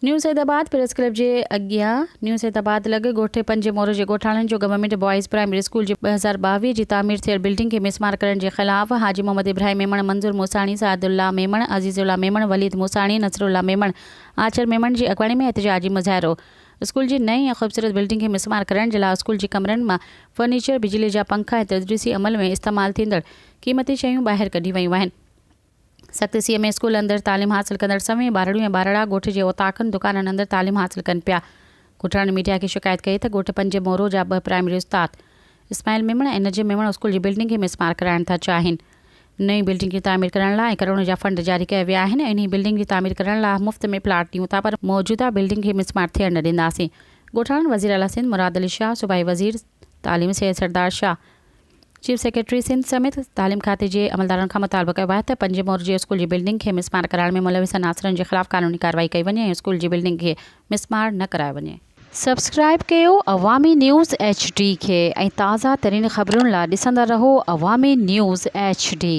New Saidabad press club जे अॻियां new Saidabad लॻ ॻोठे पंजे मोर जे ॻोठाणनि जो गवर्नमेंट बॉयज़ प्राइमरी स्कूल जी 2022 जी तामीर थियल बिल्डिंग खे मिसमार करण जे ख़िलाफ़ हाजी मोहम्मद इब्राहिम मेमण, मंजूर मूसाणी, सादुल्ला मेमण, अज़ीज़ुल्ला मेमण, वलीद मूसाणी, नसरुल्ला मेमण, आचर मेमण जी अॻवाणी में एहतजाजी मुज़ाहिरो। स्कूल जी नई ऐं ख़ूबसूरत बिल्डिंग खे मिसमार करण जे लाइ स्कूल जी कमरनि मां फर्नीचर, बिजली जा पंखा ऐं तदरीसी अमल में इस्तेमालु थींदड़ क़ीमती शयूं ॿाहिरि कढी वयूं आहिनि। सख़्ती में स्कूल अंदर तालीम हासिल कंदड़ समें ॿारड़ियूं ऐं ॿारड़ा ॻोठ जे ओताकनि दुकाननि अंदर तालीम हासिल कनि पिया। ॻोठाणनि मीडिया खे शिकायत कई त ॻोठ पंजे मोरो जा 2 प्राइमरी उस्ताद इस्माइल मेमण ऐं नजीब मेमण स्कूल जी बिल्डिंग खे मिसमार कराइण था चाहिनि। नई बिल्डिंग जी तामीर करण लाइ करोड़ जा फंड जारी कया विया आहिनि। इन बिल्डिंग जी तामीर करण लाइ मुफ़्त में प्लाट ॾियूं था, पर मौजूदा बिल्डिंग खे मिसमार थियण न ॾींदासीं। ॻोठाणनि वज़ीर आला सिंध मुराद अली शाह, सूबाई वज़ीर तालीम सैयद सरदार शाह, चीफ सेक्रेटरी सिंध समेत तालीम खाते जे अमलदारनि खां मुतालबो कयो आहे त पंजे मोर जे स्कूल जी बिल्डिंग खे मिसमार कराइण में मुलविस अनासरनि जे ख़िलाफ़ कानूनी कार्रवाई कई वञे ऐं स्कूल जी बिल्डिंग खे मिसमार न करायो वञे। सब्सक्राइब कयो अवामी न्यूज़ HD खे ऐं ताज़ा तरीन ख़बरुनि लाइ ॾिसंदा रहो अवामी न्यूज़ HD।